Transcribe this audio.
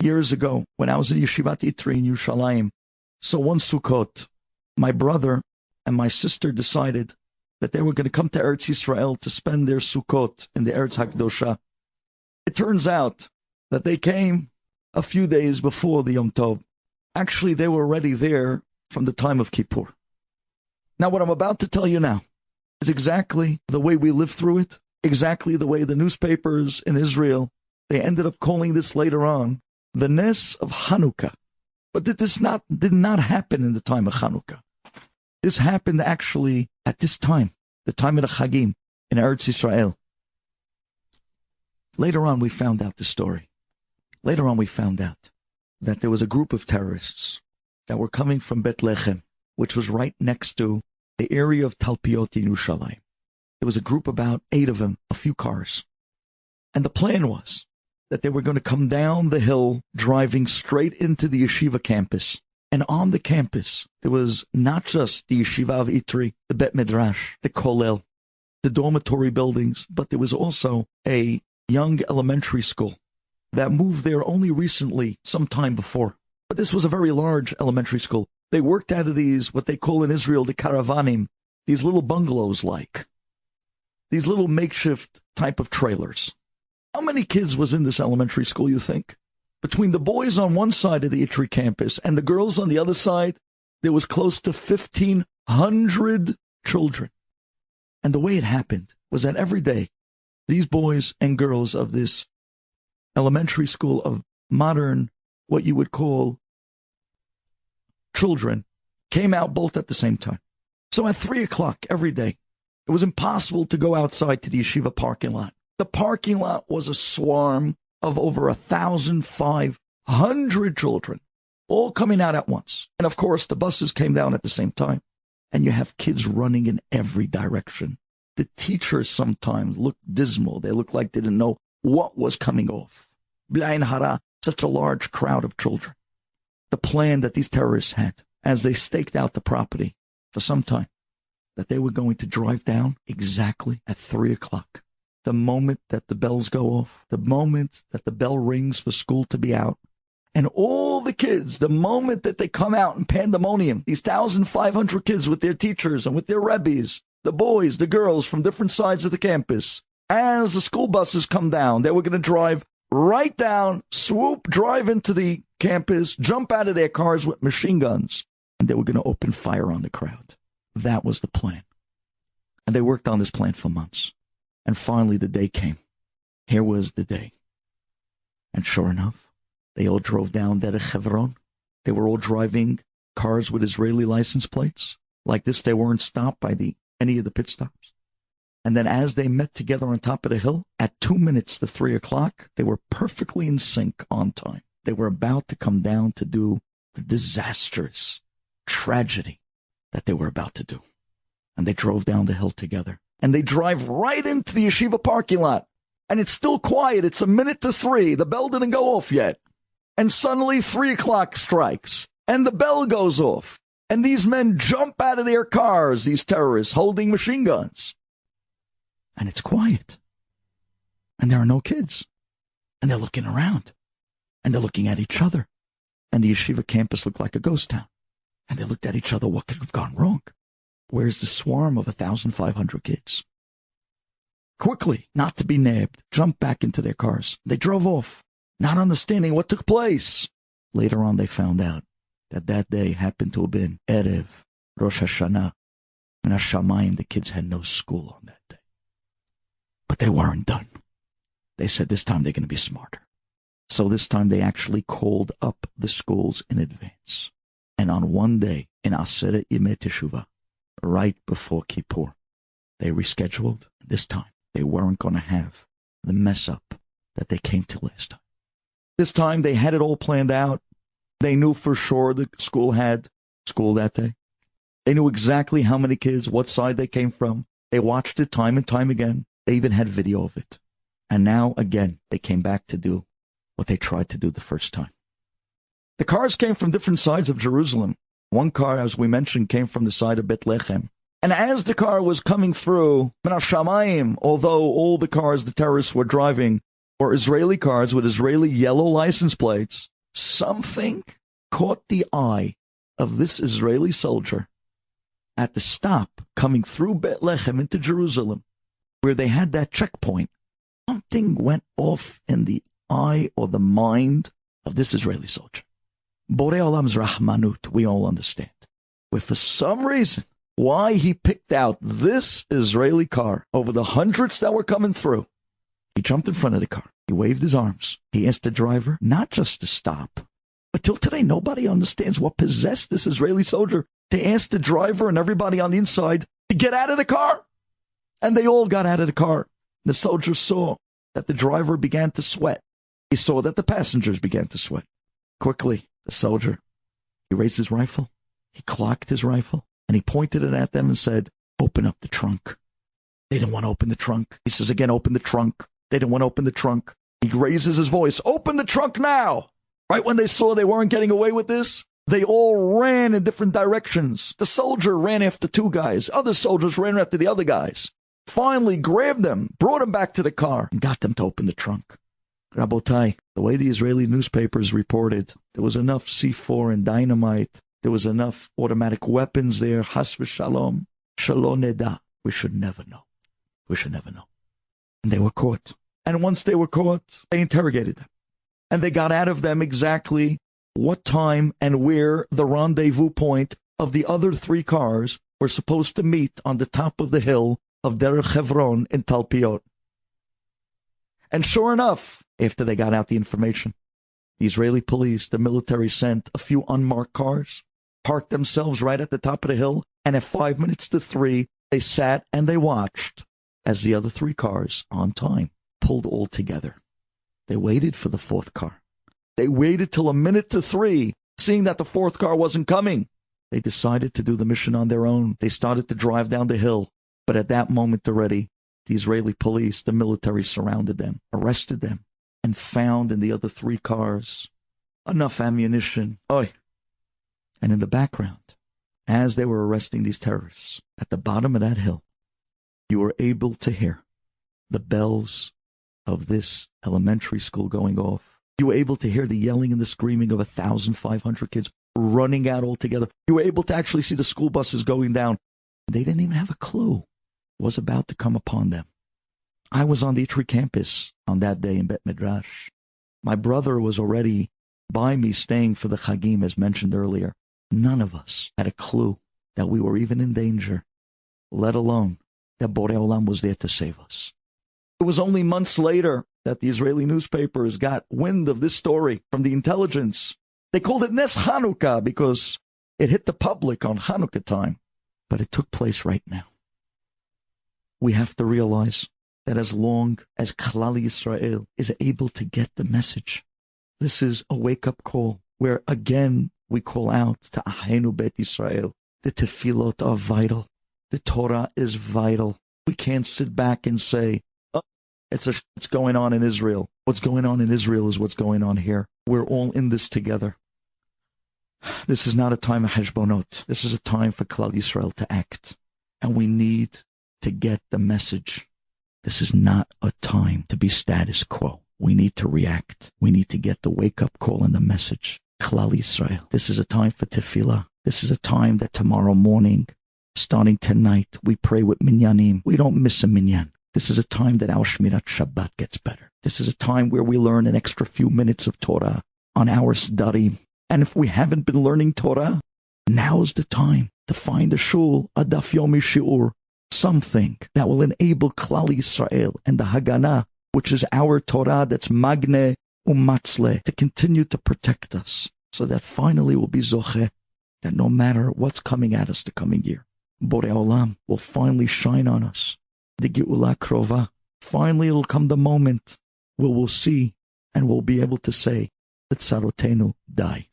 years ago when I was in Yeshivat Itri in Yerushalayim. So one Sukkot, my brother and my sister decided that they were going to come to Eretz Yisrael to spend their Sukkot in the Eretz HaKdosha. It turns out that they came a few days before the Yom Tov. Actually, they were already there from the time of Kippur. Now, what I'm about to tell you now is exactly the way we lived through it, exactly the way the newspapers in Israel, they ended up calling this later on the Nes of Hanukkah. But this did not happen in the time of Hanukkah. This happened actually at this time, the time of the Chagim in Eretz Yisrael. Later on, we found out the story. Later on, we found out that there was a group of terrorists that were coming from Bethlehem, which was right next to the area of Talpiot in Yerushalayim. There was a group, about 8 of them, a few cars. And the plan was that they were going to come down the hill, driving straight into the yeshiva campus. And on the campus, there was not just the yeshiva of Itri, the Bet Midrash, the Kollel, the dormitory buildings, but there was also a young elementary school that moved there only recently, some time before. But this was a very large elementary school. They worked out of these, what they call in Israel, the caravanim, these little bungalows like, these little makeshift type of trailers. How many kids was in this elementary school, you think? Between the boys on one side of the Itri campus and the girls on the other side, there was close to 1,500 children. And the way it happened was that every day, these boys and girls of this elementary school of modern, what you would call children, came out both at the same time. So at 3 o'clock every day, it was impossible to go outside to the yeshiva parking lot. The parking lot was a swarm of over 1,500 children, all coming out at once. And of course, the buses came down at the same time. And you have kids running in every direction. The teachers sometimes looked dismal. They looked like they didn't know what was coming off. B'ayin hara, such a large crowd of children. The plan that these terrorists had, as they staked out the property for some time, that they were going to drive down exactly at 3 o'clock. The moment that the bells go off, the moment that the bell rings for school to be out, and all the kids, the moment that they come out in pandemonium, these 1,500 kids with their teachers and with their rebbes, the boys, the girls from different sides of the campus, as the school buses come down, they were going to drive right down, swoop, drive into the campus, jump out of their cars with machine guns, and they were going to open fire on the crowd. That was the plan. And they worked on this plan for months. And finally the day came. Here was the day. And sure enough, they all drove down Derech Hebron. They were all driving cars with Israeli license plates. Like this, they weren't stopped by any of the pit stops. And then as they met together on top of the hill, at 2 minutes to 3 o'clock, they were perfectly in sync on time. They were about to come down to do the disastrous tragedy that they were about to do. And they drove down the hill together. And they drive right into the yeshiva parking lot. And it's still quiet. It's 1 minute to 3. The bell didn't go off yet. And suddenly 3 o'clock strikes. And the bell goes off. And these men jump out of their cars, these terrorists, holding machine guns. And it's quiet. And there are no kids. And they're looking around. And they're looking at each other. And the yeshiva campus looked like a ghost town. And they looked at each other. What could have gone wrong? Where's the swarm of 1,500 kids? Quickly, not to be nabbed, jumped back into their cars. They drove off, not understanding what took place. Later on, they found out that that day happened to have been Erev Rosh Hashanah. And Hashamayim, the kids had no school on that day. But they weren't done. They said this time they're going to be smarter. So this time they actually called up the schools in advance. And on one day, in Aseret Yemei Teshuvah, right before Kippur, they rescheduled. This time, they weren't going to have the mess up that they came to last time. This time, they had it all planned out. They knew for sure the school had school that day. They knew exactly how many kids, what side they came from. They watched it time and time again. They even had video of it. And now, again, they came back to do what they tried to do the first time. The cars came from different sides of Jerusalem. One car, as we mentioned, came from the side of Bethlehem. And as the car was coming through, Min Hashamayim, although all the cars the terrorists were driving or Israeli cars with Israeli yellow license plates, something caught the eye of this Israeli soldier at the stop coming through Bethlehem into Jerusalem, where they had that checkpoint. Something went off in the eye or the mind of this Israeli soldier. Borei Olam's Rahmanut, we all understand. Where for some reason, why he picked out this Israeli car over the hundreds that were coming through. He jumped in front of the car. He waved his arms. He asked the driver not just to stop, but till today, nobody understands what possessed this Israeli soldier to ask the driver and everybody on the inside to get out of the car. And they all got out of the car. The soldier saw that the driver began to sweat. He saw that the passengers began to sweat. Quickly, the soldier, he raised his rifle. He clocked his rifle, and he pointed it at them and said, "Open up the trunk." They didn't want to open the trunk. He says again, "Open the trunk." They didn't want to open the trunk. He raises his voice, "Open the trunk now!" Right when they saw they weren't getting away with this, they all ran in different directions. The soldier ran after two guys. Other soldiers ran after the other guys. Finally grabbed them, brought them back to the car, and got them to open the trunk. Rabotai, the way the Israeli newspapers reported, there was enough C4 and dynamite. There was enough automatic weapons there. Has v'shalom. Shalom neda. We should never know. We should never know. And they were caught. And once they were caught, they interrogated them. And they got out of them exactly what time and where the rendezvous point of the other three cars were supposed to meet on the top of the hill of Derech Hebron in Talpiot. And sure enough, after they got out the information, the Israeli police, the military sent a few unmarked cars, parked themselves right at the top of the hill, and at 5 minutes to 3, they sat and they watched as the other three cars, on time, pulled all together. They waited for the fourth car. They waited till a minute to 3, seeing that the fourth car wasn't coming. They decided to do the mission on their own. They started to drive down the hill. But at that moment already, the Israeli police, the military surrounded them, arrested them, and found in the other three cars enough ammunition. Oy. And in the background, as they were arresting these terrorists, at the bottom of that hill, you were able to hear the bells of this elementary school going off. You were able to hear the yelling and the screaming of 1,500 kids running out all together. You were able to actually see the school buses going down. They didn't even have a clue what was about to come upon them. I was on the Itri campus on that day in Bet Midrash. My brother was already by me staying for the Chagim, as mentioned earlier. None of us had a clue that we were even in danger, let alone that Borei Olam was there to save us. It was only months later that the Israeli newspapers got wind of this story from the intelligence. They called it Nes Hanukkah because it hit the public on Hanukkah time. But it took place right now. We have to realize that as long as Klal Yisrael is able to get the message, this is a wake-up call where again we call out to Ahenu Bet Yisrael. The tefillot are vital. The Torah is vital. We can't sit back and say, oh, it's going on in Israel. What's going on in Israel is what's going on here. We're all in this together. This is not a time of heshbonot. This is a time for Klal Yisrael to act. And we need to get the message. This is not a time to be status quo. We need to react. We need to get the wake-up call and the message. Klal Yisrael. This is a time for tefillah. This is a time that tomorrow morning, starting tonight, we pray with minyanim. We don't miss a minyan. This is a time that our Shmirat Shabbat gets better. This is a time where we learn an extra few minutes of Torah on our Sdarim. And if we haven't been learning Torah, now's the time to find a shul, a daf yomi shiur, something that will enable Klal Yisrael and the Haganah, which is our Torah that's magne umatzle, to continue to protect us, so that finally we'll be zocheh, that no matter what's coming at us the coming year, Borei Olam will finally shine on us. The Geula Krova. Finally it'll come the moment where we'll see and we'll be able to say, Tzarotenu die.